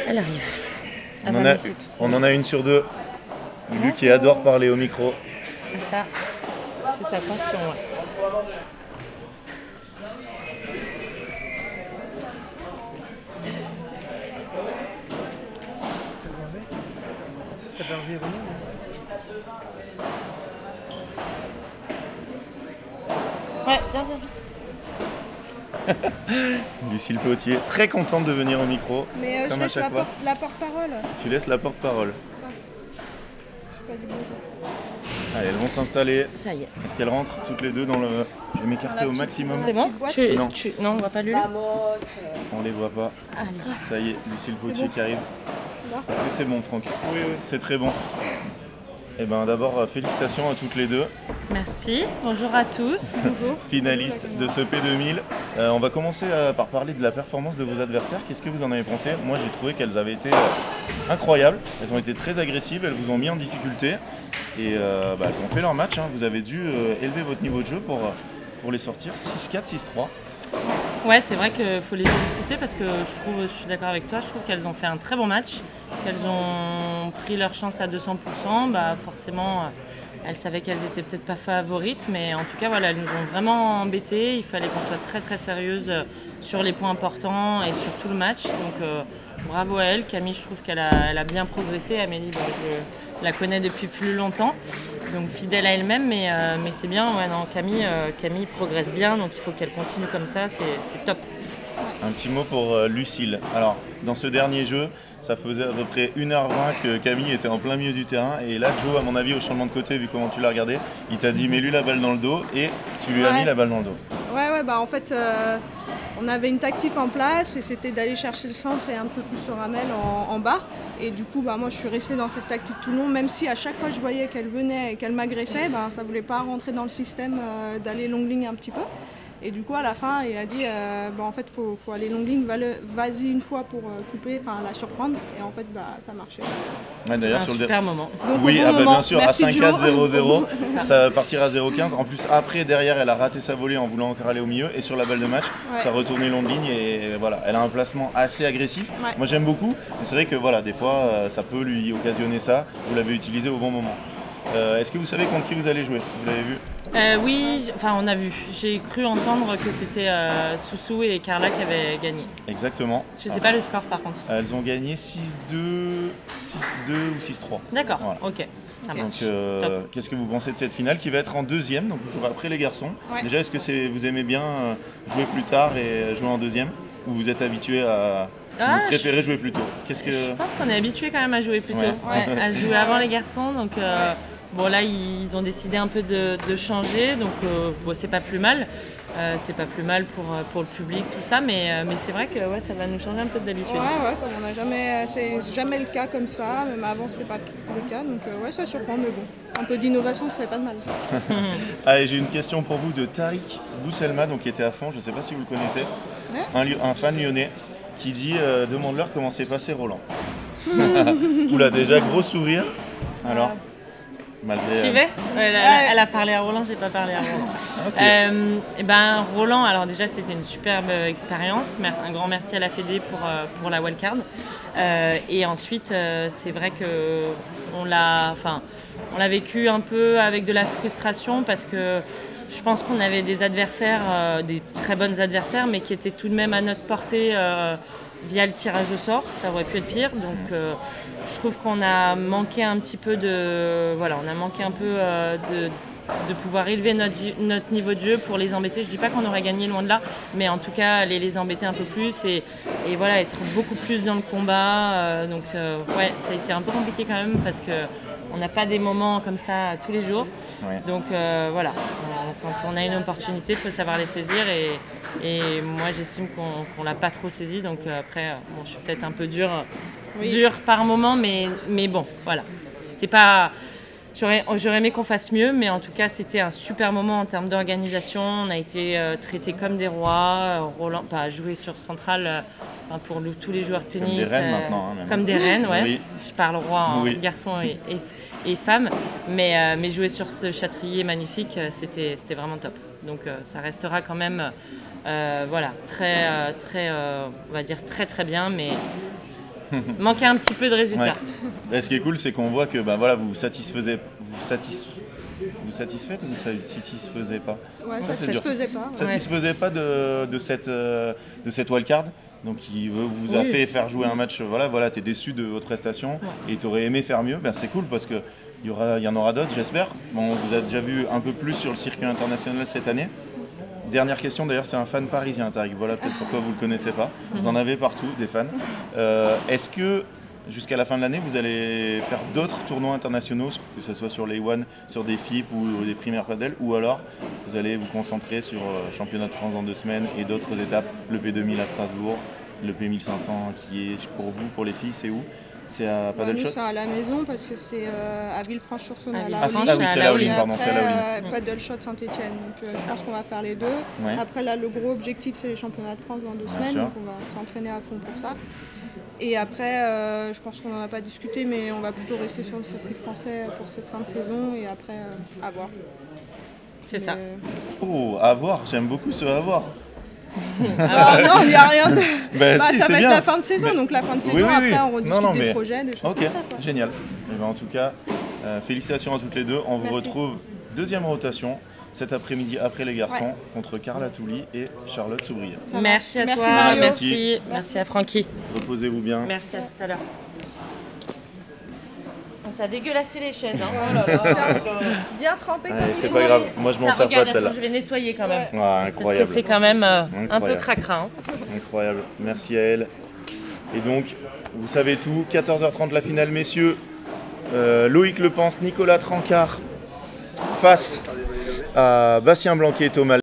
Elle arrive. On en a une sur deux. Lui qui adore parler au micro. Ça, c'est sa passion. Ouais. Ouais, viens vite. Lucille Potier, très contente de venir au micro, mais comme je à laisse chaque fois. la porte-parole. Tu laisses la porte-parole. Je pas du bonjour. Allez, elles vont s'installer. Ça y est. Est-ce qu'elles rentrent toutes les deux dans le... Je vais m'écarter au maximum. C'est bon Non. Non, on voit pas Lulu. On les voit pas. Allez. Ça y est, Lucille Potier qui arrive. Est-ce que c'est bon, Franck? Oui, c'est très bon. Eh ben d'abord, félicitations à toutes les deux. Merci. Bonjour à tous. Bonjour. Finalistes de ce P2000. On va commencer par parler de la performance de vos adversaires. Qu'est-ce que vous en avez pensé? Moi, j'ai trouvé qu'elles avaient été incroyables. Elles ont été très agressives, elles vous ont mis en difficulté. Et elles ont fait leur match. Hein. Vous avez dû élever votre niveau de jeu pour les sortir 6-4, 6-3. Ouais, c'est vrai qu'il faut les féliciter parce que je suis d'accord avec toi, je trouve qu'elles ont fait un très bon match, qu'elles ont pris leur chance à 200%. Forcément, elles savaient qu'elles étaient peut-être pas favorites, mais en tout cas, voilà, elles nous ont vraiment embêtés. Il fallait qu'on soit très très sérieuse sur les points importants et sur tout le match. Donc bravo à elles. Camille, je trouve qu'elle a bien progressé. Amélie, je la connais depuis plus longtemps, donc fidèle à elle-même, mais c'est bien. Ouais, non, Camille progresse bien, donc il faut qu'elle continue comme ça, c'est top. Un petit mot pour Lucille. Alors, dans ce dernier jeu, ça faisait à peu près 1h20 que Camille était en plein milieu du terrain. Et là, Joe, à mon avis, au changement de côté, vu comment tu l'as regardé, il t'a dit mets-lui la balle dans le dos et tu lui as mis la balle dans le dos. Ouais, en fait, on avait une tactique en place et c'était d'aller chercher le centre et un peu plus sur Amel en bas. Et du coup, moi, je suis restée dans cette tactique tout le long, même si à chaque fois je voyais qu'elle venait et qu'elle m'agressait, ça ne voulait pas rentrer dans le système d'aller long ligne un petit peu. Et du coup, à la fin, il a dit en fait, faut aller long ligne, vas-y une fois pour couper, la surprendre. Et en fait, ça marchait. Ouais, d'ailleurs, un sur super moment. Donc, oui, bien sûr, à 5-4, 0-0, ça va partir à 0-15. En plus, après, derrière, elle a raté sa volée en voulant encore aller au milieu. Et sur la balle de match, tu as retourné long ligne et voilà, elle a un placement assez agressif. Ouais. Moi, j'aime beaucoup. Mais c'est vrai que voilà, des fois, ça peut lui occasionner ça. Vous l'avez utilisé au bon moment. Est-ce que vous savez contre qui vous allez jouer? Vous l'avez vu? Oui, on a vu. J'ai cru entendre que c'était Soussou et Carla qui avaient gagné. Exactement. Je sais pas le score par contre. Elles ont gagné 6-2, 6-2 ou 6-3. D'accord, voilà. Ok, ça marche. Donc, qu'est-ce que vous pensez de cette finale qui va être en deuxième, donc toujours après les garçons? Ouais. Déjà, est-ce que vous aimez bien jouer plus tard et jouer en deuxième? Ou vous êtes habitué à... vous préférez jouer plus tôt? Je pense qu'on est habitué quand même à jouer plus tôt, à jouer avant les garçons. Donc, bon, là, ils ont décidé un peu de changer, donc c'est pas plus mal. C'est pas plus mal pour le public, tout ça, mais c'est vrai que ça va nous changer un peu d'habitude. Comme on n'a jamais, c'est jamais le cas comme ça, même avant c'était pas le cas, donc ça surprend, mais bon, un peu d'innovation ça fait pas de mal. Allez, j'ai une question pour vous de Tariq Bousselma, donc qui était à fond, je sais pas si vous le connaissez, un fan lyonnais qui dit demande-leur comment s'est passé Roland. Oula, déjà gros sourire. Alors J'y vais. Elle a parlé à Roland, j'ai pas parlé à Roland. Okay. Roland, alors déjà c'était une superbe expérience. Un grand merci à la Fédé pour la wildcard. Et ensuite, c'est vrai que on l'a vécu un peu avec de la frustration parce que je pense qu'on avait des adversaires, des très bonnes adversaires, mais qui étaient tout de même à notre portée. Via le tirage au sort, ça aurait pu être pire. Donc je trouve qu'on a manqué un petit peu de pouvoir élever notre niveau de jeu pour les embêter. Je dis pas qu'on aurait gagné, loin de là, mais en tout cas aller les embêter un peu plus et voilà, être beaucoup plus dans le combat. Donc ça a été un peu compliqué quand même parce que on n'a pas des moments comme ça tous les jours. Ouais. Donc voilà, quand on a une opportunité, il faut savoir les saisir et moi j'estime qu'on l'a pas trop saisi. Donc après, je suis peut-être un peu dur par moment, mais bon, voilà. C'était pas... J'aurais aimé qu'on fasse mieux, mais en tout cas c'était un super moment en termes d'organisation. On a été traités comme des rois. Roland a joué sur Centrale pour tous les joueurs tennis. Comme des reines maintenant. Comme des reines, ouais. Oui. Je parle roi en garçon et femme, mais jouer sur ce châtrier magnifique, c'était vraiment top. Donc ça restera quand même très, on va dire très très bien, mais manquait un petit peu de résultats. Ouais. Et ce qui est cool, c'est qu'on voit que voilà, vous satisfaisez ou vous satisfaisez pas? Ouais, ça satisfaisait pas. Satisfaisait pas de cette wildcard. Donc il vous a fait faire jouer un match, voilà, tu es déçu de votre prestation et tu aurais aimé faire mieux. Ben, c'est cool parce qu'il y en aura d'autres, j'espère. Bon, on vous a déjà vu un peu plus sur le circuit international cette année. Dernière question, d'ailleurs, c'est un fan parisien, Tariq. Voilà peut-être pourquoi vous ne le connaissez pas. Vous en avez partout, des fans. Est-ce que jusqu'à la fin de l'année, vous allez faire d'autres tournois internationaux, que ce soit sur les One, sur des FIP ou des primaires padel, ou alors vous allez vous concentrer sur championnat de France dans 2 semaines et d'autres étapes, le P2000 à Strasbourg, le P1500 qui est pour vous, pour les filles, c'est où? C'est à Paddleshot? C'est à la maison parce que c'est à Villefranche-sur-Saône. C'est la All-in, pardon, c'est la All-in. Paddleshot Saint-Etienne. Donc je pense qu'on va faire les deux. Ouais. Après là, le gros objectif, c'est les championnats de France dans 2 semaines. Donc on va s'entraîner à fond pour ça. Et après, je pense qu'on n'en a pas discuté, mais on va plutôt rester sur le circuit français pour cette fin de saison et après, à voir. C'est ça. Oh, à voir, j'aime beaucoup ce à voir. Non, il n'y a rien de... si, ça va bien. être la fin de saison, donc la fin de saison, après on rediscute des projets, des choses comme ça. Ok, génial. Et en tout cas, félicitations à toutes les deux. On vous retrouve deuxième rotation cet après-midi après les garçons contre Carla Touli et Charlotte Soubrier. Merci à toi, merci à Francky. Reposez-vous bien. Merci à tout à l'heure. T'as dégueulassé les chaises, hein. Oh là là. Bien trempé comme c'est pas grave, moi je m'en sers pas de celle-là. Je vais nettoyer quand même. Incroyable. Parce que c'est quand même un peu cracra. Hein. Incroyable, merci à elle. Et donc, vous savez tout, 14h30 la finale, messieurs. Loïc Lepens, Nicolas Trancard face à Bastien Blanquet et Thomas